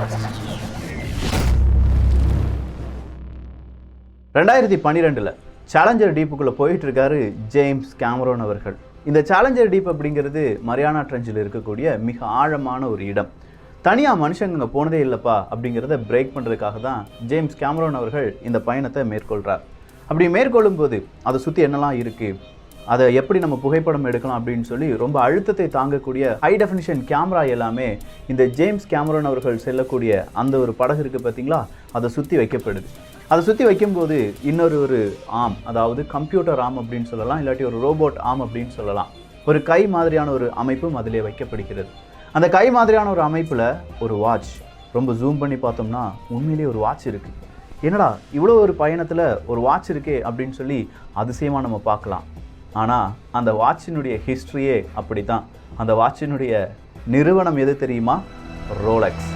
2012 challenger டீப்புக்குள்ளே போயிட்டு இருக்காரு James Cameron அவர்கள். இந்த சேலஞ்சர் டீப் அப்படிங்கிறது மரியானா ட்ரெஞ்சில் இருக்கக்கூடிய மிக ஆழமான ஒரு இடம். தனியாக மனுஷங்க அங்கே போனதே இல்லைப்பா அப்படிங்கிறத பிரேக் பண்ணுறதுக்காக தான் ஜேம்ஸ் கேமரோன் அவர்கள் இந்த பயணத்தை மேற்கொள்கிறார். அப்படி மேற்கொள்ளும் போது அதை சுற்றி என்னெல்லாம் இருக்குது, அதை எப்படி நம்ம புகைப்படம் எடுக்கலாம் அப்படின்னு சொல்லி ரொம்ப அழுத்தத்தை தாங்கக்கூடிய ஹை டெஃபினிஷன் கேமரா எல்லாமே இந்த ஜேம்ஸ் கேமரோன் அவர்கள் செல்லக்கூடிய அந்த ஒரு படகு இருக்குது பார்த்தீங்களா, அதை சுற்றி வைக்கப்படுது. அதை சுற்றி வைக்கும்போது ஒரு ஆம், அதாவது கம்ப்யூட்டர் ஆம் அப்படின்னு சொல்லலாம், இல்லாட்டி ஒரு ரோபோட் ஆம் அப்படின்னு சொல்லலாம், ஒரு கை மாதிரியான ஒரு அமைப்பும் அதிலே வைக்கப்படுகிறது. அந்த கை மாதிரியான ஒரு அமைப்பில் ஒரு வாட்ச், ரொம்ப ஜூம் பண்ணி பார்த்தோம்னா உண்மையிலேயே ஒரு வாட்ச் இருக்குது. என்னடா இவ்வளோ ஒரு பயணத்தில் ஒரு வாட்ச் இருக்கே அப்படின்னு சொல்லி அதிசயமாக நம்ம பார்க்கலாம். ஆனால் அந்த வாட்சினுடைய ஹிஸ்ட்ரியே அப்படி தான். அந்த வாட்சினுடைய நிறுவனம் எது தெரியுமா? ரோலெக்ஸ்.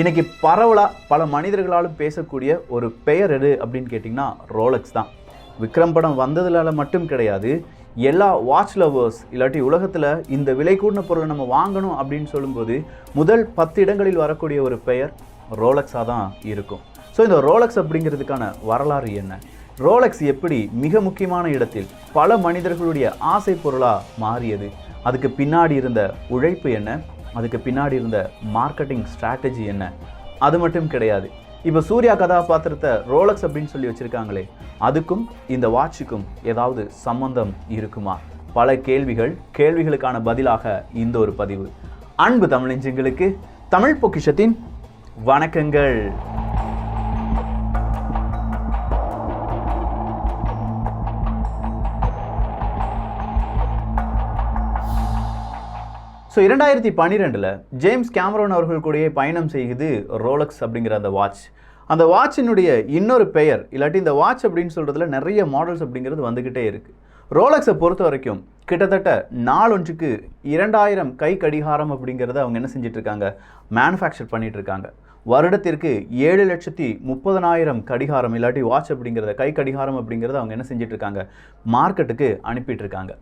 இன்றைக்கி பரவலாக பல மனிதர்களாலும் பேசக்கூடிய ஒரு பெயர் எது அப்படின்னு கேட்டிங்கன்னா ரோலெக்ஸ் தான். விக்ரம் படம் வந்ததுனால மட்டும் கிடையாது, எல்லா வாட்ச் லவர்ஸ் இல்லாட்டி உலகத்தில் இந்த விலை கூடின பொருளை நம்ம வாங்கணும் அப்படின்னு சொல்லும்போது முதல் 10 இடங்களில் வரக்கூடிய ஒரு பெயர் ரோலெக்ஸாக தான் இருக்கும். ஸோ இந்த ரோலெக்ஸ் அப்படிங்கிறதுக்கான வரலாறு என்ன, ரோலெக்ஸ் எப்படி மிக முக்கியமான இடத்தில் பல மனிதர்களுடைய ஆசை பொருளாக மாறியது, அதுக்கு பின்னாடி இருந்த உழைப்பு என்ன, அதுக்கு பின்னாடி இருந்த மார்க்கெட்டிங் ஸ்ட்ராட்டஜி என்ன, அது மட்டும் கிடையாது. இப்போ சூர்யா கதாபாத்திரத்தை ரோலெக்ஸ் அப்படின்னு சொல்லி வச்சுருக்காங்களே, அதுக்கும் இந்த வாட்சுக்கும் ஏதாவது சம்பந்தம் இருக்குமா? பல கேள்விகளுக்கான பதிலாக இந்த ஒரு பதிவு. அன்பு தமிழஞ்சங்களுக்கு தமிழ் பொக்கிஷத்தின் வணக்கங்கள். ஸோ 2012 ஜேம்ஸ் கேமரோன் அவர்கள் கூடயே பயணம் செய்யுது ரோலெக்ஸ் அப்படிங்கிற அந்த வாட்ச். அந்த வாட்சினுடைய இன்னொரு பெயர், இல்லாட்டி இந்த வாட்ச் அப்படின்னு சொல்கிறதுல நிறைய மாடல்ஸ் அப்படிங்கிறது வந்துக்கிட்டே இருக்குது. ரோலெக்ஸை பொறுத்த வரைக்கும் கிட்டத்தட்ட நாளொன்றுக்கு 2000 கை கடிகாரம் அப்படிங்கிறத அவங்க என்ன செஞ்சிட்ருக்காங்க, மேனுஃபேக்சர் பண்ணிகிட்ருக்காங்க. வருடத்திற்கு 7,30,000 கடிகாரம் இல்லாட்டி வாட்ச் அப்படிங்கிறத, கை கடிகாரம் அப்படிங்கிறத அவங்க என்ன செஞ்சிட்ருக்காங்க, மார்க்கெட்டுக்கு அனுப்பிட்டுருக்காங்க.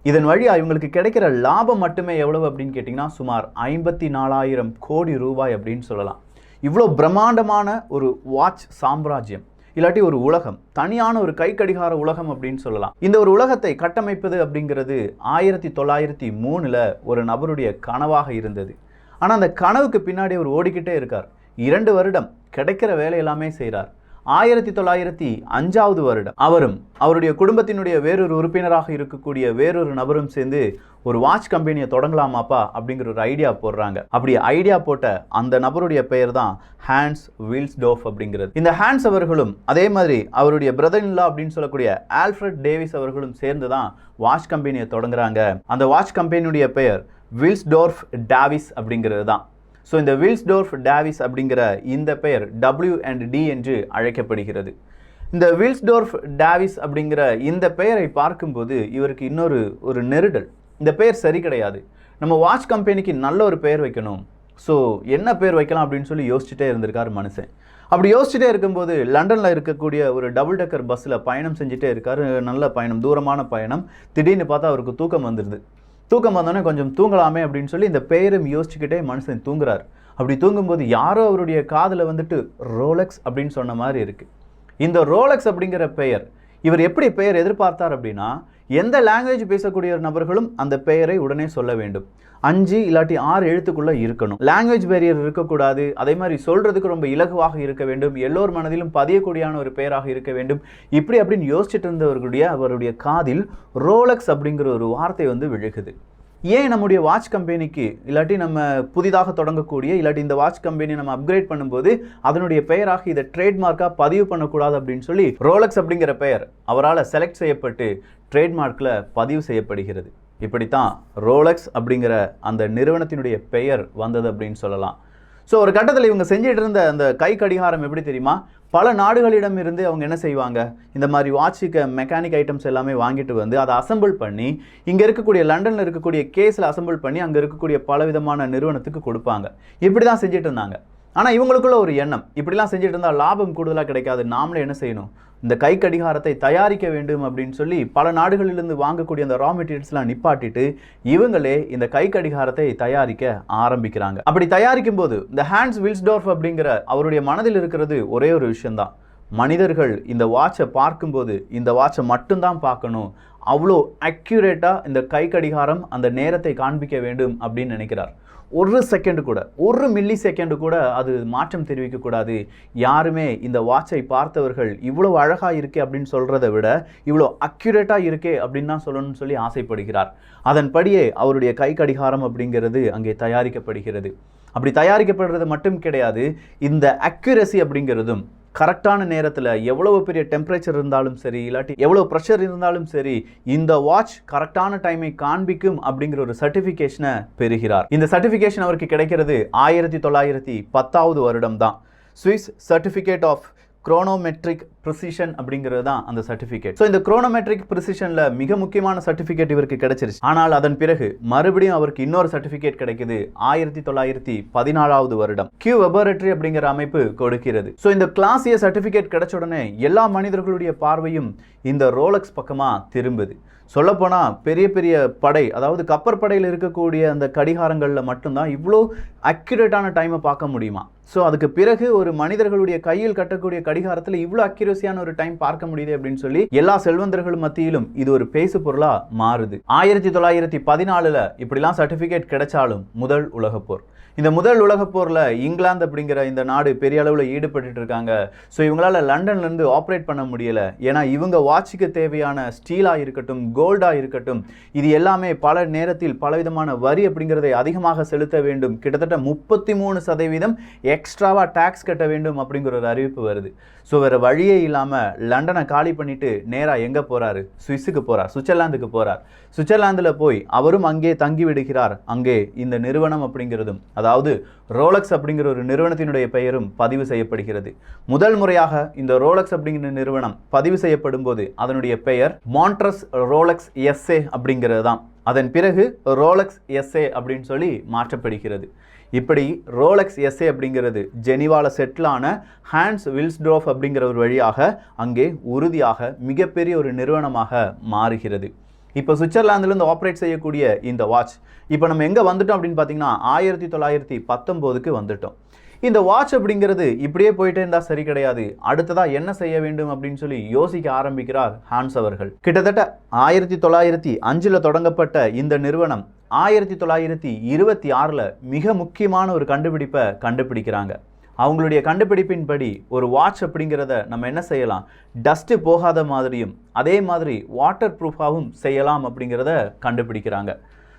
இதன் வழியாக இவங்களுக்கு கிடைக்கிற லாபம் மட்டுமே எவ்வளவு அப்படின்னு கேட்டிங்கன்னா சுமார் 54,000 கோடி ரூபாய் அப்படின்னு சொல்லலாம். இவ்வளோ பிரம்மாண்டமான ஒரு வாட்ச் சாம்ராஜ்யம் இல்லாட்டி ஒரு உலகம், தனியான ஒரு கை கடிகார உலகம் அப்படின்னு சொல்லலாம். இந்த ஒரு உலகத்தை கட்டமைப்பது அப்படிங்கிறது 1903 ஒரு நபருடைய கனவாக இருந்தது. ஆனால் அந்த கனவுக்கு பின்னாடி அவர் ஓடிக்கிட்டே இருக்கார். 2 வருடம் கிடைக்கிற வேலை எல்லாமே செய்கிறார். 1905 வருடம் அவரும் அவருடைய குடும்பத்தினுடைய வேறொரு உறுப்பினராக இருக்கக்கூடிய வேறொரு நபரும் சேர்ந்து ஒரு வாட்ச் கம்பெனியை தொடங்கலாமாப்பா அப்படிங்கிற ஒரு ஐடியா போடுறாங்க. அப்படி ஐடியா போட்ட அந்த நபருடைய பெயர் தான் ஹான்ஸ் வில்ஸ்டோர்ஃப் அப்படிங்கிறது. இந்த ஹான்ஸ் அவர்களும் அதே மாதிரி அவருடைய பிரதர் இன் லா அப்படின்னு சொல்லக்கூடிய ஆல்ஃபிரட் டேவிஸ் அவர்களும் சேர்ந்து தான் வாட்ச் கம்பெனியை தொடங்குறாங்க. அந்த வாட்ச் கம்பெனியுடைய பெயர் வில்ஸ்டோர்ஃப் டேவிஸ் அப்படிங்கிறது தான். ஸோ இந்த வில்ஸ்டோர்ஃப் டேவிஸ் அப்படிங்கிற இந்த பெயர் W&D என்று அழைக்கப்படுகிறது. இந்த வில்ஸ்டோர்ஃப் டேவிஸ் அப்படிங்கிற இந்த பெயரை பார்க்கும்போது இவருக்கு ஒரு நெருடல். இந்த பெயர் சரி கிடையாது, நம்ம வாட்ச் கம்பெனிக்கு நல்ல ஒரு பெயர் வைக்கணும், ஸோ என்ன பேர் வைக்கலாம் அப்படின்னு சொல்லி யோசிச்சுட்டே இருந்திருக்கார் மனுஷன். அப்படி யோசிச்சுட்டே இருக்கும்போது லண்டனில் இருக்கக்கூடிய ஒரு டபுள் டெக்கர் பஸ்ஸில் பயணம் செஞ்சுட்டே இருக்கார். நல்ல பயணம், தூரமான பயணம். திடீர்னு பார்த்தா அவருக்கு தூக்கம் வந்துடுது. தூக்கம் வந்தோடனே கொஞ்சம் தூங்கலாமே அப்படின்னு சொல்லி இந்த பெயரும் யோசிச்சுக்கிட்டே மனுஷன் தூங்குறார். அப்படி தூங்கும்போது யாரோ அவருடைய காதில் வந்துட்டு ரோலெக்ஸ் அப்படின்னு சொன்ன மாதிரி இருக்குது. இந்த ரோலெக்ஸ் அப்படிங்கிற பெயர் இவர் எப்படி பெயர் எதிர்பார்த்தார் அப்படின்னா, எந்த லாங்குவேஜ் பேசக்கூடிய நபர்களும் அந்த பெயரை உடனே சொல்ல வேண்டும். 5 இல்லாட்டி 6 எழுத்துக்குள்ளே இருக்கணும். லாங்குவேஜ் பேரியர் இருக்கக்கூடாது. அதே மாதிரி சொல்கிறதுக்கு ரொம்ப இலகுவாக இருக்க வேண்டும். எல்லோர் மனதிலும் பதியக்கூடியான ஒரு பெயராக இருக்க வேண்டும். அப்படின்னு யோசிச்சுட்டு இருந்தவர்களுடைய அவருடைய காதில் ரோலெக்ஸ் அப்படிங்கிற ஒரு வார்த்தை விழுகுது. ஏன் நம்முடைய வாட்ச் கம்பெனிக்கு இல்லாட்டி நம்ம புதிதாக தொடங்கக்கூடிய இல்லாட்டி இந்த வாட்ச் கம்பெனி நம்ம அப்கிரேட் பண்ணும்போது அதனுடைய பெயராக இதை ட்ரேட்மார்க்காக பதிவு பண்ணக்கூடாது அப்படின்னு சொல்லி ரோலெக்ஸ் அப்படிங்கிற பெயர் அவரால் செலக்ட் செய்யப்பட்டு ட்ரேட்மார்க்கில் பதிவு செய்யப்படுகிறது. இப்படித்தான் ரோலெக்ஸ் அப்படிங்கிற அந்த நிறுவனத்தினுடைய பெயர் வந்தது அப்படின்னு சொல்லலாம். ஸோ ஒரு கட்டத்தில் இவங்க செஞ்சுட்டு இருந்த அந்த கை கடிகாரம் எப்படி தெரியுமா, பல நாடுகளிடம் இருந்து அவங்க என்ன செய்வாங்க, இந்த மாதிரி வாட்சுக்கு மெக்கானிக் ஐட்டம்ஸ் எல்லாமே வாங்கிட்டு வந்து அதை அசம்பிள் பண்ணி இங்கே இருக்கக்கூடிய லண்டனில் இருக்கக்கூடிய கேஸில் அசம்பிள் பண்ணி அங்கே இருக்கக்கூடிய பல விதமான நிறுவனத்துக்கு கொடுப்பாங்க. இப்படி தான் செஞ்சுட்டு இருந்தாங்க. ஆனால் இவங்களுக்குள்ள ஒரு எண்ணம், இப்படிலாம் செஞ்சுட்டு இருந்தால் லாபம் கூடுதலாக கிடைக்காது, நாமளே என்ன செய்யணும், இந்த கை கடிகாரத்தை தயாரிக்க வேண்டும் அப்படின்னு சொல்லி பல நாடுகளிலிருந்து வாங்கக்கூடிய அந்த ரா மெட்டீரியல்ஸ்லாம் நிப்பாட்டிட்டு இவங்களே இந்த கை கடிகாரத்தை தயாரிக்க ஆரம்பிக்கிறாங்க. அப்படி தயாரிக்கும் போது இந்த ஹான்ஸ் வில்ஸ்டோர்ஃப் அப்படிங்கிற அவருடைய மனதில் இருக்கிறது ஒரே ஒரு விஷயம்தான், மனிதர்கள் இந்த வாட்சை பார்க்கும்போது இந்த வாட்சை மட்டும்தான் பார்க்கணும், அவ்வளோ அக்யூரேட்டாக இந்த கை கடிகாரம் அந்த நேரத்தை காண்பிக்க வேண்டும் அப்படின்னு நினைக்கிறார். ஒரு செகண்டு கூட, ஒரு மில்லி செகண்டு கூட அது மாற்றம் தெரிவிக்கக்கூடாது. யாருமே இந்த வாட்சை பார்த்தவர்கள் இவ்வளோ அழகாக இருக்கே அப்படின்னு சொல்கிறத விட இவ்வளோ அக்யூரேட்டாக இருக்கே அப்படின்னு தான் சொல்லணும்னு சொல்லி ஆசைப்படுகிறார். அதன்படியே அவருடைய கை கடிகாரம் அப்படிங்கிறது அங்கே தயாரிக்கப்படுகிறது. அப்படி தயாரிக்கப்படுறது மட்டும் கிடையாது, இந்த அக்யூரசி அப்படிங்கிறதும் கரெக்டான நேரத்தில் எவ்வளவு பெரிய டெம்பரேச்சர் இருந்தாலும் சரி, இல்லாட்டி எவ்வளோ ப்ரெஷர் இருந்தாலும் சரி, இந்த வாட்ச் கரெக்டான டைமை காண்பிக்கும் அப்படிங்கிற ஒரு சர்டிஃபிகேஷனை பெறுகிறார். இந்த சர்டிஃபிகேஷன் அவருக்கு கிடைக்கிறது 1910 வருடம் தான். ஸ்விஸ் சர்டிஃபிகேட் ஆஃப் குரோனோமெட்ரிக் ப்ரிசிஷன் அப்படிங்கிறது தான் அந்த சர்டிஃபிகேட். ஸோ இந்த குரோனோமெட்ரிக் ப்ரிசிஷனில் மிக முக்கியமான சர்டிஃபிகேட் இவருக்கு கிடைச்சிருச்சு. ஆனால் அதன் பிறகு மறுபடியும் அவருக்கு இன்னொரு சர்டிஃபிகேட் கிடைக்குது 1914 வருடம். கியூ லெபார்டரி அப்படிங்கிற அமைப்பு கொடுக்கிறது. ஸோ இந்த கிளாஸ் ஏ சர்டிஃபிகேட் கிடைச்ச உடனே எல்லா மனிதர்களுடைய பார்வையும் இந்த ரோலெக்ஸ் பக்கமாக திரும்புது. சொல்லப்போனால் பெரிய பெரிய படை, அதாவது கப்பற்படையில் இருக்கக்கூடிய அந்த கடிகாரங்களில் மட்டும்தான் இவ்வளோ அக்யூரேட்டான டைமை பார்க்க முடியுமா? ஸோ அதுக்கு பிறகு ஒரு மனிதர்களுடைய கையில் கட்டக்கூடிய கடிகாரத்தில் இவ்வளோ அக்யூரஸியான ஒரு டைம் பார்க்க முடியுது அப்படின்னு சொல்லி எல்லா செல்வந்தர்கள் மத்தியிலும் இது ஒரு பேசு பொருளாக மாறுது. 1914 இப்படிலாம் சர்டிஃபிகேட் கிடைச்சாலும் முதல் உலகப்போர். இந்த முதல் உலகப்போரில் இங்கிலாந்து அப்படிங்கிற இந்த நாடு பெரிய அளவில் ஈடுபட்டு இருக்காங்க. ஸோ இவங்களால லண்டன்லேருந்து ஆப்ரேட் பண்ண முடியலை. ஏன்னா இவங்க வாட்சுக்கு தேவையான ஸ்டீலாக இருக்கட்டும், கோல்டாக இருக்கட்டும், இது எல்லாமே பல நேரத்தில் பலவிதமான வரி அப்படிங்கிறதை அதிகமாக செலுத்த வேண்டும். கிட்டத்தட்ட 33% எக்ஸ்ட்ராவாக டேக்ஸ் கட்ட வேண்டும் அப்படிங்கிற ஒரு அறிவிப்பு வருது. ஸோ வேறு வழியே இல்லாமல் லண்டனை காலி பண்ணிவிட்டு நேராக எங்கே போகிறாரு? சுவிஸுக்கு போகிறார், சுவிட்சர்லாந்துக்கு போகிறார். சுவிட்சர்லாந்தில் போய் அவரும் அங்கே தங்கி விடுகிறார். அங்கே இந்த நிறுவனம் அப்படிங்கிறதும், அதாவது ரோலெக்ஸ் அப்படிங்கிற ஒரு நிறுவனத்தினுடைய பெயரும் பதிவு செய்யப்படுகிறது. முதல் முறையாக இந்த ரோலெக்ஸ் அப்படிங்கிற நிறுவனம் பதிவு செய்யப்படும் போது அதனுடைய பெயர் மான்ட்ரஸ் ரோலெக்ஸ் எஸ்ஏ அப்படிங்கிறது தான். அதன் பிறகு ரோலெக்ஸ் எஸ்ஏ அப்படின்னு சொல்லி மாற்றப்படுகிறது. இப்படி ரோலெக்ஸ் எஸ்ஏ அப்படிங்கிறது ஜெனிவால செட்டிலான ஹான்ஸ் வில்ஸ்டோர்ஃப் அப்படிங்கிற ஒரு வழியாக அங்கே உறுதியாக மிகப்பெரிய ஒரு நிறுவனமாக மாறுகிறது. இப்போ சுவிட்சர்லாந்துலேருந்து ஆப்ரேட் செய்யக்கூடிய இந்த வாட்ச் இப்போ நம்ம எங்கே வந்துட்டோம் அப்படின்னு பார்த்தீங்கன்னா 1919க்கு வந்துட்டோம். இந்த வாட்ச் அப்படிங்கிறது இப்படியே போயிட்டே இருந்தால் சரி கிடையாது, அடுத்ததாக என்ன செய்ய வேண்டும் அப்படின்னு சொல்லி யோசிக்க ஆரம்பிக்கிறார் ஹான்ஸ் அவர்கள். கிட்டத்தட்ட 1905 தொடங்கப்பட்ட இந்த நிறுவனம் 1926 மிக முக்கியமான ஒரு கண்டுபிடிப்பை கண்டுபிடிக்கிறாங்க. அவங்களுடைய கண்டுபிடிப்பின்படி ஒரு வாட்ச் அப்படிங்கிறத நம்ம என்ன செய்யலாம், டஸ்ட்டு போகாத மாதிரியும் அதே மாதிரி வாட்டர் ப்ரூஃபாகவும் செய்யலாம் அப்படிங்கிறத கண்டுபிடிக்கிறாங்க.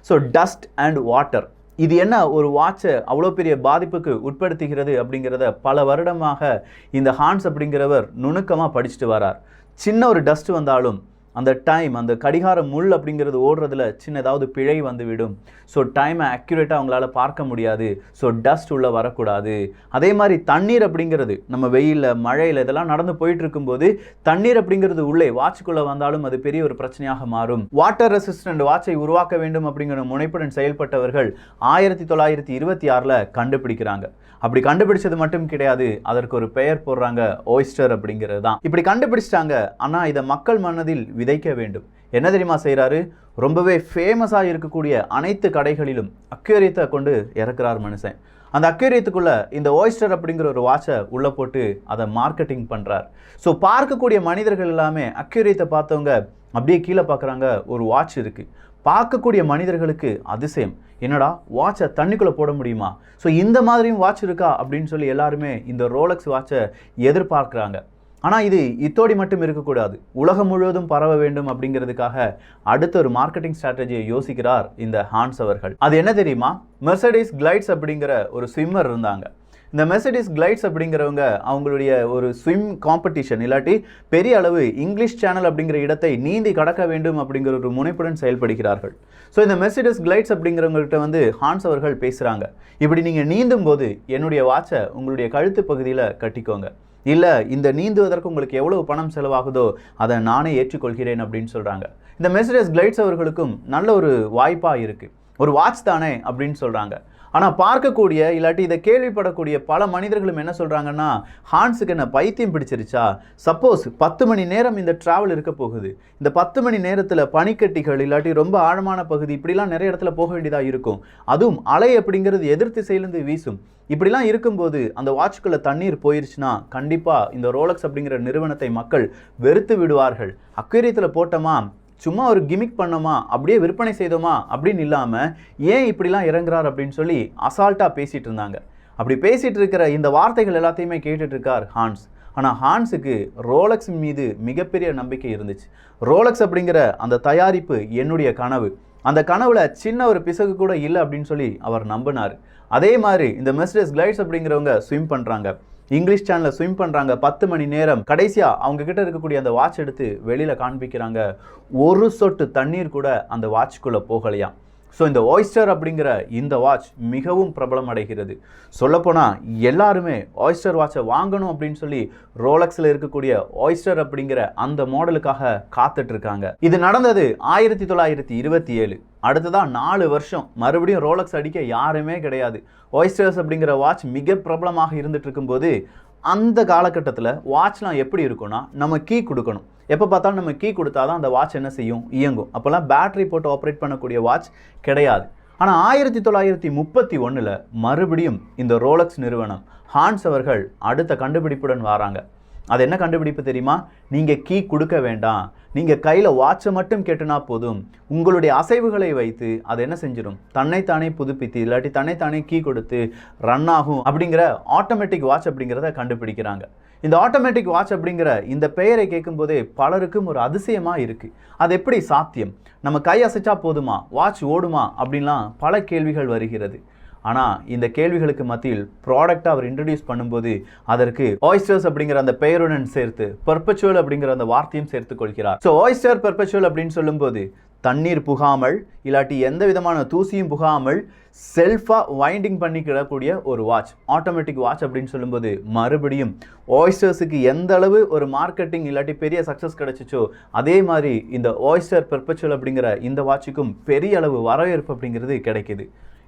ஸோ டஸ்ட் அண்ட் வாட்டர் இது என்ன ஒரு வாட்சை அவ்வளோ பெரிய பாதிப்புக்கு உட்படுத்துகிறது அப்படிங்கிறத பல வருடமாக இந்த ஹான்ஸ் அப்படிங்கிறவர் நுணுக்கமாக படிச்சுட்டு வரார். சின்ன ஒரு டஸ்ட் வந்தாலும் அந்த டைம், அந்த கடிகார முள் அப்படிங்கிறது ஓடுறதுல சின்ன ஏதாவது பிழை வந்துவிடும். ஸோ டைமை அக்யூரேட்டாக அவங்களால பார்க்க முடியாது. ஸோ டஸ்ட் உள்ளே வரக்கூடாது. அதே மாதிரி தண்ணீர் அப்படிங்கிறது நம்ம வெயிலில், மழையில் இதெல்லாம் நடந்து போயிட்டு இருக்கும்போது தண்ணீர் அப்படிங்கிறது உள்ளே வாட்சுக்குள்ளே வந்தாலும் அது பெரிய ஒரு பிரச்சனையாக மாறும். வாட்டர் ரெசிஸ்டன்ட் வாட்சை உருவாக்க வேண்டும் அப்படிங்கிற முனைப்புடன் செயல்பட்டவர்கள் 1926 கண்டுபிடிக்கிறாங்க. அப்படி கண்டுபிடிச்சது மட்டும் கிடையாது, அதற்கு ஒரு பெயர் போடுறாங்க, ஓய்ஸ்டர் அப்படிங்கிறது தான். இப்படி கண்டுபிடிச்சிட்டாங்க. ஆனால் இதை மக்கள் மனதில் விதைக்க வேண்டும். என்ன தெரியுமா செய்கிறாரு? ரொம்பவே ஃபேமஸாக இருக்கக்கூடிய அனைத்து கடைகளிலும் அக்யூரியத்தை கொண்டு இறக்குறார் மனுஷன். அந்த அக்யூரியத்துக்குள்ளே இந்த ஓய்ஸ்டர் அப்படிங்கிற ஒரு வாட்சை உள்ளே போட்டு அதை மார்க்கெட்டிங் பண்ணுறார். ஸோ பார்க்கக்கூடிய மனிதர்கள் எல்லாமே அக்யூரியத்தை பார்த்தவங்க அப்படியே கீழே பார்க்குறாங்க, ஒரு வாட்ச் இருக்குது. பார்க்கக்கூடிய மனிதர்களுக்கு அதிசயம், என்னடா வாட்சை தண்ணிக்குள்ளே போட முடியுமா? ஸோ இந்த மாதிரியும் வாட்ச் இருக்கா அப்படின்னு சொல்லி எல்லாருமே இந்த ரோலெக்ஸ் வாட்சை எதிர்பார்க்குறாங்க. ஆனால் இது இத்தோடி மட்டும் இருக்கக்கூடாது, உலகம் முழுவதும் பரவ வேண்டும் அப்படிங்கிறதுக்காக அடுத்த ஒரு மார்க்கெட்டிங் ஸ்ட்ராட்டஜியை யோசிக்கிறார் இந்த ஹான்ஸ் அவர்கள். அது என்ன தெரியுமா? மெர்சடிஸ் கிளைட்ஸ் அப்படிங்கிற ஒரு ஸ்விம்மர் இருந்தாங்க. இந்த மெர்சடிஸ் கிளைட்ஸ் அப்படிங்கிறவங்க அவங்களுடைய ஒரு ஸ்விம் காம்படிஷன் இல்லாட்டி பெரிய அளவு இங்கிலீஷ் சேனல் அப்படிங்கிற இடத்தை நீந்தி கடக்க வேண்டும் அப்படிங்கிற ஒரு முனைப்புடன் செயல்படுகிறார்கள். ஸோ இந்த மெர்சடிஸ் கிளைட்ஸ் அப்படிங்கிறவங்கள்ட்ட வந்து ஹான்ஸ் அவர்கள் பேசுகிறாங்க, இப்படி நீங்கள் நீந்தும் போது என்னுடைய வாட்சை உங்களுடைய கழுத்து பகுதியில் கட்டிக்கோங்க, இல்லை இந்த நீந்துவதற்கு உங்களுக்கு எவ்வளவு பணம் செலவாகுதோ அதை நானே ஏற்றுக்கொள்கிறேன் அப்படின்னு சொல்கிறாங்க. இந்த மெர்சடிஸ் கிளைட்ஸ் அவர்களுக்கும் நல்ல ஒரு வாய்ப்பாக இருக்குது, ஒரு வாட்ச் தானே அப்படின்னு சொல்கிறாங்க. ஆனால் பார்க்கக்கூடிய இல்லாட்டி இதை கேள்விப்படக்கூடிய பல மனிதர்களும் என்ன சொல்கிறாங்கன்னா, ஹான்ஸுக்கு என்ன பைத்தியம் பிடிச்சிருச்சா? சப்போஸ் 10 மணி நேரம் இந்த ட்ராவல் இருக்க போகுது, இந்த 10 மணி நேரத்தில் பனிக்கட்டிகள் இல்லாட்டி ரொம்ப ஆழமான பகுதி இப்படிலாம் நிறைய இடத்துல போக வேண்டியதாக இருக்கும். அதுவும் அலை அப்படிங்கிறது எதிர் திசையிலேருந்து வீசும். இப்படிலாம் இருக்கும்போது அந்த வாட்சுக்குள்ளே தண்ணீர் போயிருச்சுன்னா கண்டிப்பாக இந்த ரோலக்ஸ் அப்படிங்கிற நிறுவனத்தை மக்கள் வெறுத்து விடுவார்கள். அக்வேரியத்தில் போட்டோமா, சும்மா ஒரு கிமிக் பண்ணோமா, அப்படியே விற்பனை செய்தோமா அப்படின்னு இல்லாமல் ஏன் இப்படிலாம் இறங்குறார் அப்படின்னு சொல்லி அசால்ட்டாக பேசிகிட்டு இருந்தாங்க. அப்படி பேசிகிட்டு இருக்கிற இந்த வார்த்தைகள் எல்லாத்தையுமே கேட்டுட்டு இருக்கார் ஹான்ஸ். ஆனால் ஹான்ஸுக்கு ரோலக்ஸ் மீது மிகப்பெரிய நம்பிக்கை இருந்துச்சு. ரோலக்ஸ் அப்படிங்கிற அந்த தயாரிப்பு என்னுடைய கனவு, அந்த கனவுல சின்ன ஒரு பிசகு கூட இல்லை அப்படின்னு சொல்லி அவர் நம்பினார். அதே மாதிரி இந்த மெர்சிடிஸ் கிளைட்ஸ் அப்படிங்கிறவங்க ஸ்விம் பண்ணுறாங்க, இங்கிலீஷ் சேனலில் ஸ்விம் பண்ணுறாங்க 10 மணி நேரம். கடைசியாக அவங்க கிட்ட இருக்கக்கூடிய அந்த வாட்ச் எடுத்து வெளியில் காண்பிக்கிறாங்க. ஒரு சொட்டு தண்ணீர் கூட அந்த வாட்சுக்குள்ளே போகலையா. ஸோ இந்த ஆயிஸ்டர் அப்படிங்கிற இந்த வாட்ச் மிகவும் பிரபலம் அடைகிறது. சொல்லப்போனால் எல்லாருமே ஆயிஸ்டர் வாட்சை வாங்கணும் அப்படின்னு சொல்லி ரோலக்ஸில் இருக்கக்கூடிய ஆயிஸ்டர் அப்படிங்கிற அந்த மாடலுக்காக காத்துட்ருக்காங்க. இது நடந்தது 1927. அடுத்ததான் 4 வருஷம் மறுபடியும் ரோலக்ஸ் அடிக்க யாருமே கிடையாது. ஆயிஸ்டர்ஸ் அப்படிங்கிற வாட்ச் மிக பிரபலமாக இருந்துட்டு இருக்கும்போது அந்த காலகட்டத்தில் வாட்ச்லாம் எப்படி இருக்கும்னா, நம்ம கீ கொடுக்கணும். எப்போ பார்த்தாலும் நம்ம கீ கொடுத்தா தான் அந்த வாட்ச் என்ன செய்யும், இயங்கும். அப்போல்லாம் பேட்டரி போட்டு ஆப்ரேட் பண்ணக்கூடிய வாட்ச் கிடையாது. ஆனால் 1931 மறுபடியும் இந்த ரோலக்ஸ் நிறுவனம், ஹான்ஸ் அவர்கள் அடுத்த கண்டுபிடிப்புடன் வராங்க. அது என்ன கண்டுபிடிப்பு தெரியுமா? நீங்கள் கீ கொடுக்க வேண்டாம், நீங்கள் கையில் வாட்சை மட்டும் கேட்டுனா போதும், உங்களுடைய அசைவுகளை வைத்து அது என்ன செஞ்சிடும், தன்னைத்தானே புதுப்பித்து இல்லாட்டி தன்னைத்தானே கீ கொடுத்து ரன் ஆகும் அப்படிங்கிற ஆட்டோமேட்டிக் வாட்ச் அப்படிங்கிறத கண்டுபிடிக்கிறாங்க. இந்த ஆட்டோமேட்டிக் வாட்ச் அப்படிங்கிற இந்த பெயரை கேட்கும்போதே பலருக்கும் ஒரு அதிசயமாக இருக்குது. அது எப்படி சாத்தியம்? நம்ம கை அசைச்சா போதுமா, வாட்ச் ஓடுமா அப்படின்லாம் பல கேள்விகள் வருகிறது. ஆனால் இந்த கேள்விகளுக்கு மத்தியில் ப்ராடக்டாக அவர் இன்ட்ரடியூஸ் பண்ணும்போது அதற்கு ஆயிஸ்டர்ஸ் அப்படிங்கிற அந்த பெயருடன் சேர்த்து பெர்பச்சுவல் அப்படிங்கிற அந்த வார்த்தையும் சேர்த்து கொள்கிறார். ஸோ ஆயிஸ்டர் பெர்பச்சுவல் அப்படின்னு சொல்லும்போது தண்ணீர் புகாமல் இல்லாட்டி எந்த விதமான தூசியும் புகாமல் செல்ஃபாக வைண்டிங் பண்ணிக்கிடக்கூடிய ஒரு வாட்ச், ஆட்டோமேட்டிக் வாட்ச் அப்படின்னு சொல்லும்போது மறுபடியும் ஆயிஸ்டர்ஸுக்கு எந்த அளவு ஒரு மார்க்கெட்டிங் இல்லாட்டி பெரிய சக்ஸஸ் கிடைச்சிச்சோ அதே மாதிரி இந்த ஆயிஸ்டர் பெர்பச்சுவல் அப்படிங்கிற இந்த வாட்சுக்கும் பெரிய அளவு வரவேற்பு அப்படிங்கிறது கிடைக்குது.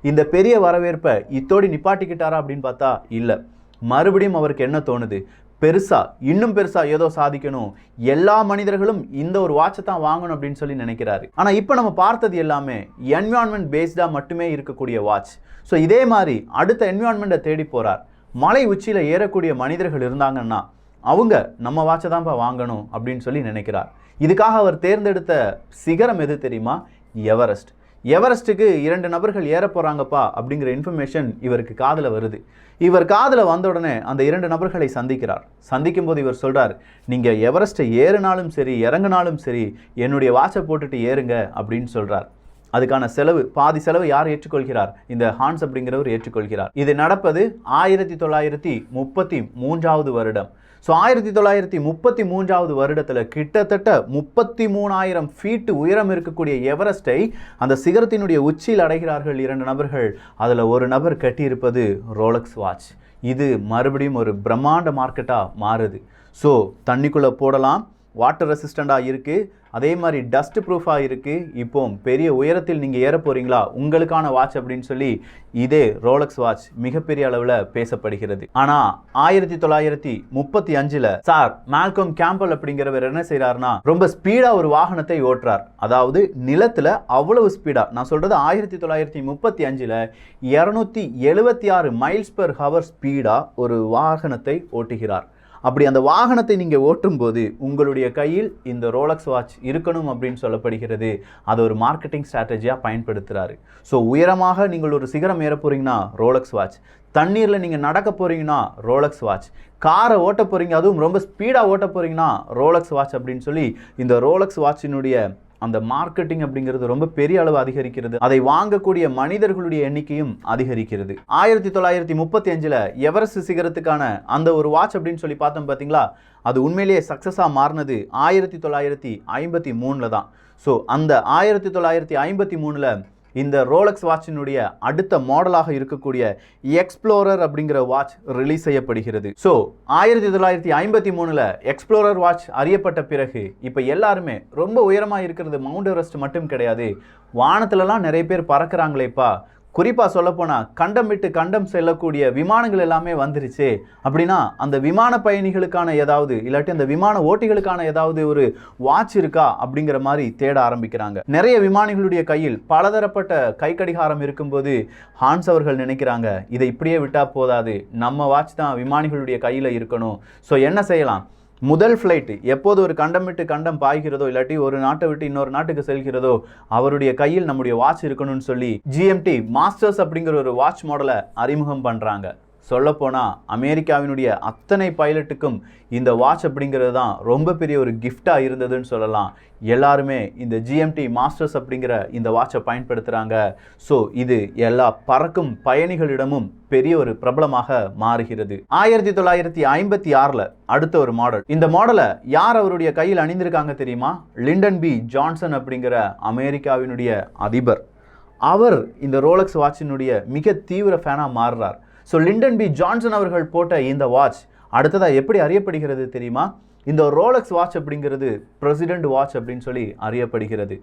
இந்த பெரிய வரவேற்பை இத்தோடி நிப்பாட்டிக்கிட்டாரா அப்படின்னு பார்த்தா இல்லை. மறுபடியும் அவருக்கு என்ன தோணுது, இன்னும் பெருசா ஏதோ சாதிக்கணும், எல்லா மனிதர்களும் இந்த ஒரு வாட்சை தான் வாங்கணும் அப்படின்னு சொல்லி நினைக்கிறாரு. ஆனால் இப்போ நம்ம பார்த்தது எல்லாமே என்விரான்மெண்ட் பேஸ்டாக மட்டுமே இருக்கக்கூடிய வாட்ச். ஸோ இதே மாதிரி அடுத்த என்விரான்மெண்ட்டை தேடி போகிறார். மலை உச்சியில் ஏறக்கூடிய மனிதர்கள் இருந்தாங்கன்னா அவங்க நம்ம வாட்சை தான்ப்பா வாங்கணும் அப்படின்னு சொல்லி நினைக்கிறார். இதுக்காக அவர் தேர்ந்தெடுத்த சிகரம் எது தெரியுமா? எவரெஸ்ட். எவரெஸ்ட்டுக்கு 2 நபர்கள் ஏற போகிறாங்கப்பா அப்படிங்கிற இன்ஃபர்மேஷன் இவருக்கு காதில் வருது. இவர் காதில் வந்த உடனே அந்த 2 நபர்களை சந்திக்கிறார். சந்திக்கும் போது இவர் சொல்கிறார், நீங்கள் எவரெஸ்ட்டை ஏறினாலும் சரி இறங்கினாலும் சரி என்னுடைய வாட்சை போட்டுட்டு ஏறுங்க அப்படின்னு சொல்கிறார். அதுக்கான செலவு, பாதி செலவு யார் ஏற்றுக்கொள்கிறார்? இந்த ஹான்ஸ் அப்படிங்கிறவர் ஏற்றுக்கொள்கிறார். இது நடப்பது 1933 வருடம். ஸோ 1933 வருடத்தில் கிட்டத்தட்ட 33,000 ஃபீட்டு உயரம் இருக்கக்கூடிய எவரெஸ்ட்டை அந்த சிகரத்தினுடைய உச்சியில் அடைகிறார்கள் 2 நபர்கள். அதில் ஒரு நபர் கட்டியிருப்பது ரோலக்ஸ் வாட்ச். இது மறுபடியும் ஒரு பிரம்மாண்ட மார்க்கெட்டாக மாறுது. ஸோ தண்ணிக்குள்ளே போடலாம், வாட்டர் ரெசிஸ்டண்டாக இருக்குது, அதே மாதிரி டஸ்ட் ப்ரூஃபாக இருக்குது. இப்போ பெரிய உயரத்தில் நீங்கள் ஏற போகிறீங்களா, உங்களுக்கான வாட்ச் அப்படின்னு சொல்லி இதே ரோலக்ஸ் வாட்ச் மிகப்பெரிய அளவில் பேசப்படுகிறது. ஆனால் 1935 சார் மால்கம் கேம்பல் அப்படிங்கிறவர் என்ன செய்கிறாருன்னா ரொம்ப ஸ்பீடாக ஒரு வாகனத்தை ஓட்டுறார். அதாவது நிலத்தில் அவ்வளவு ஸ்பீடாக, நான் சொல்கிறது 1935 276 மைல்ஸ் பெர் ஹவர் ஸ்பீடாக ஒரு வாகனத்தை ஓட்டுகிறார். அப்படி அந்த வாகனத்தை நீங்கள் ஓட்டும்போது உங்களுடைய கையில் இந்த ரோலக்ஸ் வாட்ச் இருக்கணும் அப்படின்னு சொல்லப்படுகிறது. அது ஒரு மார்க்கெட்டிங் ஸ்ட்ராட்டஜியாக பயன்படுத்துகிறாரு. ஸோ உயரமாக நீங்கள் ஒரு சிகரம் ஏற போகிறீங்கன்னா ரோலக்ஸ் வாட்ச், தண்ணீரில் நீங்கள் நடக்க போகிறீங்கன்னா ரோலக்ஸ் வாட்ச், காரை ஓட்ட போகிறீங்க அதுவும் ரொம்ப ஸ்பீடாக ஓட்ட போகிறீங்கன்னா ரோலக்ஸ் வாட்ச் அப்படின்னு சொல்லி இந்த ரோலக்ஸ் வாட்சினுடைய அந்த மார்க்கெட்டிங் அப்படிங்கிறது ரொம்ப பெரிய அளவு அதிகரிக்கிறது. அதை வாங்கக்கூடிய மனிதர்களுடைய எண்ணிக்கையும் அதிகரிக்கிறது. 1935 எவரெஸ்ட் சிகரத்துக்கான அந்த ஒரு வாட்ச் அப்படின்னு சொல்லி பார்த்தோம் பார்த்தீங்களா, அது உண்மையிலேயே சக்ஸஸாக மாறினது 1953 தான். ஸோ அந்த 1953 இந்த ரோலக்ஸ் வாட்சினுடைய அடுத்த மாடலாக இருக்கக்கூடிய எக்ஸ்ப்ளோரர் அப்படிங்கிற வாட்ச் ரிலீஸ் செய்யப்படுகிறது. ஸோ 1953 எக்ஸ்ப்ளோரர் வாட்ச் அறியப்பட்ட பிறகு இப்போ எல்லாருமே ரொம்ப உயரமாக இருக்கிறது மவுண்ட் எவரெஸ்ட் மட்டும் கிடையாது, வானத்துலலாம் நிறைய பேர் பறக்கிறாங்களேப்பா, குறிப்பாக சொல்லப்போனால் கண்டம் விட்டு கண்டம் செல்லக்கூடிய விமானங்கள் எல்லாமே வந்துருச்சு அப்படின்னா அந்த விமான பயணிகளுக்கான ஏதாவது இல்லாட்டி அந்த விமான ஓட்டிகளுக்கான ஏதாவது ஒரு வாட்ச் இருக்கா அப்படிங்கிற மாதிரி தேட ஆரம்பிக்கிறாங்க. நிறைய விமானிகளுடைய கையில் பலதரப்பட்ட கை கடிகாரம் இருக்கும்போது ஹான்ஸ் அவர்கள் நினைக்கிறாங்க, இதை இப்படியே விட்டா போதாது, நம்ம வாட்ச் தான் விமானிகளுடைய கையில் இருக்கணும். ஸோ என்ன செய்யலாம்? முதல் ஃப்ளைட்டு எப்போது ஒரு கண்டம் விட்டு கண்டம் பாய்கிறதோ இல்லாட்டி ஒரு நாட்டை விட்டு இன்னொரு நாட்டுக்கு செல்கிறதோ அவருடைய கையில் நம்முடைய வாட்ச் இருக்கணும்னு சொல்லி GMT மாஸ்டர்ஸ் அப்படிங்கிற ஒரு வாட்ச் மாடலை அறிமுகம் பண்ணுறாங்க. சொல்லப்போனால் அமெரிக்காவினுடைய அத்தனை பைலட்டுக்கும் இந்த வாட்ச் அப்படிங்கிறது தான் ரொம்ப பெரிய ஒரு கிஃப்டாக இருந்ததுன்னு சொல்லலாம். எல்லாருமே இந்த GMT மாஸ்டர்ஸ் அப்படிங்கிற இந்த வாட்சை பயன்படுத்துகிறாங்க. ஸோ இது எல்லா பறக்கும் பயணிகளிடமும் பெரிய ஒரு பிரபலமாக மாறுகிறது. 1956 அடுத்த ஒரு மாடல். இந்த மாடலை யார் அவருடைய கையில் அணிந்திருக்காங்க தெரியுமா? லிண்டன் பி ஜான்சன் அப்படிங்கிற அமெரிக்காவினுடைய அதிபர். அவர் இந்த ரோலக்ஸ் வாட்சினுடைய மிக தீவிர ஃபேனாக மாறுறார். ஸோ லிண்டன் பி ஜான்சன் அவர்கள் போட்ட இந்த வாட்ச் அடுத்ததாக எப்படி அறியப்படுகிறது தெரியுமா? இந்த ரோலக்ஸ் வாட்ச் அப்படிங்கிறது பிரசிடென்ட் வாட்ச் அப்படின்னு சொல்லி அறியப்படுகிறது.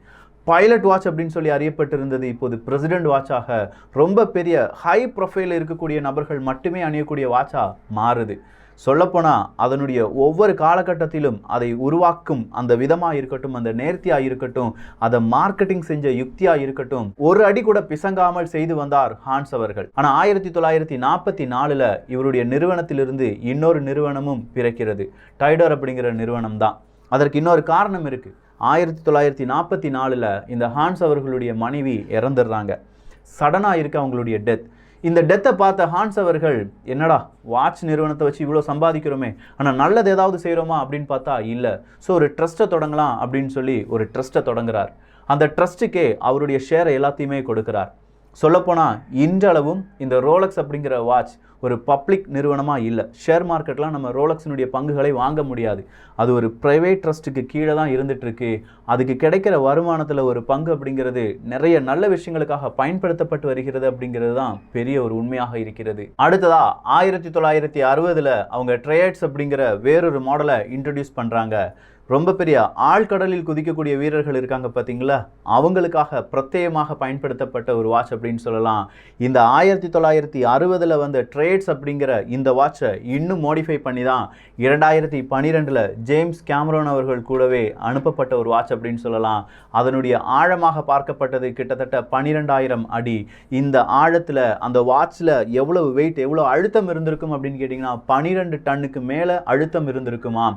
பைலட் வாட்ச் அப்படின்னு சொல்லி அறியப்பட்டிருந்தது இப்போது பிரசிடென்ட் வாட்சாக ரொம்ப பெரிய ஹை ப்ரொஃபைல் இருக்கக்கூடிய நபர்கள் மட்டுமே அணியக்கூடிய வாட்சாக மாறுது. சொல்லப்போனால் அதனுடைய ஒவ்வொரு காலகட்டத்திலும் அதை உருவாக்கும் அந்த விதமாக இருக்கட்டும், அந்த நேர்த்தியாக இருக்கட்டும், அதை மார்க்கெட்டிங் செஞ்ச யுக்தியாக இருக்கட்டும், ஒரு அடி கூட பிசங்காமல் செய்து வந்தார் ஹான்ஸ் அவர்கள். ஆனால் 1944 இவருடைய நிறுவனத்திலிருந்து இன்னொரு நிறுவனமும் பிறக்கிறது. டைடர் அப்படிங்கிற நிறுவனம் தான். அதற்கு இன்னொரு காரணம் இருக்குது. 1944 இந்த ஹான்ஸ் அவர்களுடைய மனைவி இறந்துடுறாங்க. சடனாக இருக்க அவங்களுடைய டெத். இந்த டெத்தை பார்த்த ஹான்ஸ் அவர்கள், என்னடா வாட்ச் நிறுவனத்தை வச்சு இவ்வளோ சம்பாதிக்கிறோமே, ஆனால் நல்லது ஏதாவது செய்கிறோமா அப்படின்னு பார்த்தா இல்லை. ஸோ ஒரு ட்ரஸ்ட்டை தொடங்கலாம் அப்படின்னு சொல்லி ஒரு ட்ரஸ்ட்டை தொடங்குறார். அந்த ட்ரஸ்ட்டுக்கே அவருடைய ஷேரை எல்லாத்தையுமே கொடுக்குறார். சொல்லப்போனால் இன்றளவும் இந்த ரோலக்ஸ் அப்படிங்கிற வாட்ச் ஒரு பப்ளிக் நிறுவனமாக இல்லை. ஷேர் மார்க்கெட்லாம் நம்ம ரோலக்ஸினுடைய பங்குகளை வாங்க முடியாது. அது ஒரு ப்ரைவேட் ட்ரஸ்ட்டுக்கு கீழே தான் இருந்துகிட்ருக்கு. அதுக்கு கிடைக்கிற வருமானத்தில் ஒரு பங்கு அப்படிங்கிறது நிறைய நல்ல விஷயங்களுக்காக பயன்படுத்தப்பட்டு வருகிறது அப்படிங்கிறது தான் பெரிய ஒரு உண்மையாக இருக்கிறது. அடுத்ததாக 1960 அவங்க ட்ரையட்ஸ் அப்படிங்கிற வேறொரு மாடலை இன்ட்ரடியூஸ் பண்ணுறாங்க. ரொம்ப பெரிய ஆழ்கடலில் குதிக்கக்கூடிய வீரர்கள் இருக்காங்க பார்த்தீங்களா, அவங்களுக்காக பிரத்யேகமாக பயன்படுத்தப்பட்ட ஒரு வாட்ச் அப்படின்னு சொல்லலாம். இந்த 1960 வந்த ட்ரேட்ஸ் அப்படிங்கிற இந்த வாட்சை இன்னும் மோடிஃபை பண்ணி தான் 2012 ஜேம்ஸ் கேமரோன் அவர்கள் கூடவே அனுப்பப்பட்ட ஒரு வாட்ச் அப்படின்னு சொல்லலாம். அதனுடைய ஆழமாக பார்க்கப்பட்டது கிட்டத்தட்ட 12,000 அடி. இந்த ஆழத்தில் அந்த வாட்சில் எவ்வளவு வெயிட், எவ்வளோ அழுத்தம் இருந்திருக்கும் அப்படின்னு கேட்டிங்கன்னா 12 டன்னுக்கு மேலே அழுத்தம் இருந்திருக்குமா.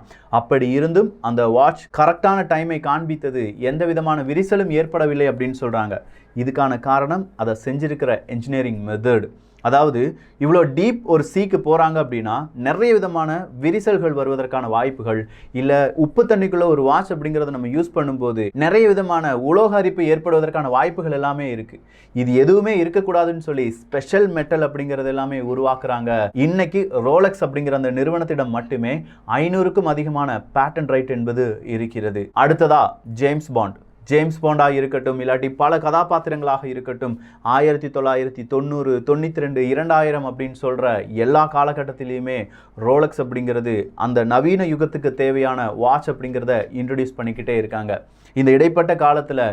அப்படி இருந்தும் அந்த வாட்ச் கரெக்டான டைமை காண்பித்தது, எந்த விதமான விரிசலும் ஏற்படவில்லை அப்படின்னு சொல்றாங்க. இதுக்கான காரணம் அதை செஞ்சிருக்கிற என்ஜினியரிங் மெத்தட். அதாவது இவ்வளோ டீப் ஒரு சீக்கு போகிறாங்க அப்படின்னா நிறைய விதமான விரிசல்கள் வருவதற்கான வாய்ப்புகள், இல்லை உப்பு தண்ணிக்குள்ளே ஒரு வாட்ச் அப்படிங்கிறத நம்ம யூஸ் பண்ணும்போது நிறைய விதமான உலோக அரிப்பு ஏற்படுவதற்கான வாய்ப்புகள் எல்லாமே இருக்குது. இது எதுவுமே இருக்கக்கூடாதுன்னு சொல்லி ஸ்பெஷல் மெட்டல் அப்படிங்கிறது எல்லாமே உருவாக்குறாங்க. இன்னைக்கு ரோலெக்ஸ் அப்படிங்கிற அந்த நிறுவனத்திடம் மட்டுமே 500க்கும் அதிகமான பேட்டன்ட் ரைட் என்பது இருக்கிறது. அடுத்ததா ஜேம்ஸ் பாண்ட். ஜேம்ஸ் பாண்டாக இருக்கட்டும், இல்லாட்டி பல கதாபாத்திரங்களாக இருக்கட்டும், 1990, 92, 2000 அப்படின்னு சொல்கிற எல்லா காலகட்டத்திலையுமே ரோலெக்ஸ் அப்படிங்கிறது அந்த நவீன யுகத்துக்கு தேவையான வாட்ச் அப்படிங்கிறத இன்ட்ரடியூஸ் பண்ணிக்கிட்டே இருக்காங்க. இந்த இடைப்பட்ட காலத்தில்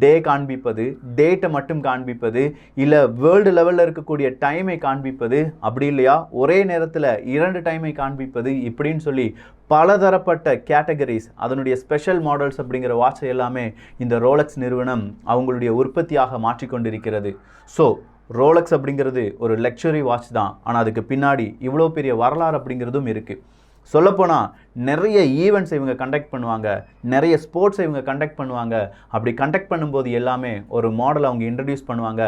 டே காண்பிப்பது, டேட்டை மட்டும் காண்பிப்பது, இல்லை வேர்ல்டு லெவலில் இருக்கக்கூடிய டைமை காண்பிப்பது, அப்படி இல்லையா ஒரே நேரத்தில் 2 டைமை காண்பிப்பது, இப்படின்னு சொல்லி பலதரப்பட்ட கேட்டகரிஸ், அதனுடைய ஸ்பெஷல் மாடல்ஸ் அப்படிங்கிற வாட்சை எல்லாமே இந்த ரோலெக்ஸ் நிறுவனம் அவங்களுடைய உற்பத்தியாக மாற்றிக்கொண்டிருக்கிறது. ஸோ ரோலெக்ஸ் அப்படிங்கிறது ஒரு லக்ஸரி வாட்ச் தான், ஆனால் அதுக்கு பின்னாடி இவ்வளோ பெரிய வரலாறு அப்படிங்கிறதும் இருக்குது. சொல்லப்போனால் நிறைய ஈவெண்ட்ஸ் இவங்க கண்டக்ட் பண்ணுவாங்க, நிறைய ஸ்போர்ட்ஸை இவங்க கண்டக்ட் பண்ணுவாங்க. அப்படி கண்டக்ட் பண்ணும்போது எல்லாமே ஒரு மாடலை அவங்க இன்ட்ரடியூஸ் பண்ணுவாங்க.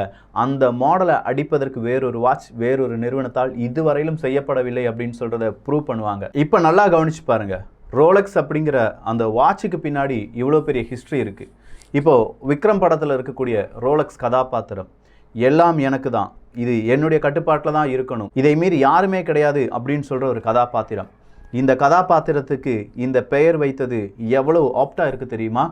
அந்த மாடலை அடிப்பதற்கு வேறொரு வாட்ச் வேறொரு நிறுவனத்தால் இதுவரையிலும் செய்யப்படவில்லை அப்படின்னு சொல்கிறத ப்ரூவ் பண்ணுவாங்க. இப்போ நல்லா கவனிச்சு பாருங்கள், ரோலெக்ஸ் அப்படிங்கிற அந்த வாட்சுக்கு பின்னாடி இவ்வளோ பெரிய ஹிஸ்ட்ரி இருக்குது. இப்போது விக்ரம் படத்தில் இருக்கக்கூடிய ரோலெக்ஸ் கதாபாத்திரம், எல்லாம் எனக்கு தான், இது என்னுடைய கட்டுப்பாட்டில் தான் இருக்கணும், இதை மீறி யாருமே கிடையாது அப்படின்னு சொல்கிற ஒரு கதாபாத்திரம். இந்த கதாபாத்திரத்துக்கு இந்த பெயர் வைத்தது எவ்வளவு ஆப்டாக இருக்குது தெரியுமா?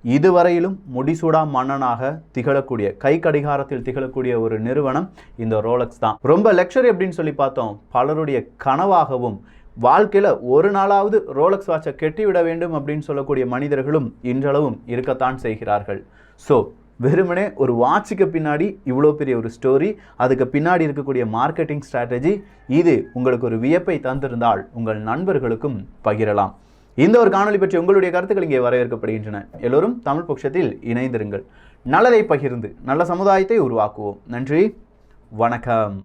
இதுவரையிலும் முடிசூடா மன்னனாக திகழக்கூடிய, கை கடிகாரத்தில் திகழக்கூடிய ஒரு நிறுவனம் இந்த ரோலெக்ஸ் தான். ரொம்ப லக்ஸரி அப்படின்னு சொல்லி பார்த்தோம், பலருடைய கனவாகவும் வாழ்க்கையில் ஒரு நாளாவது ரோலெக்ஸ் வாட்சை கெட்டிவிட வேண்டும் அப்படின்னு சொல்லக்கூடிய மனிதர்களும் இன்றளவும் இருக்கத்தான் செய்கிறார்கள். ஸோ வெறுமனே ஒரு வாட்சுக்கு பின்னாடி இவ்வளோ பெரிய ஒரு ஸ்டோரி, அதுக்கு பின்னாடி இருக்கக்கூடிய மார்க்கெட்டிங் ஸ்ட்ராட்டஜி, இது உங்களுக்கு ஒரு வியப்பை தந்திருந்தால் உங்கள் நண்பர்களுக்கும் பகிரலாம். இந்த ஒரு காணொலி பற்றி உங்களுடைய கருத்துக்கள் இங்கே வரவேற்கப்படுகின்றன. எல்லோரும் தமிழ் பொக்கிஷத்தில் இணைந்திருங்கள். நல்லதை பகிர்ந்து நல்ல சமுதாயத்தை உருவாக்குவோம். நன்றி, வணக்கம்.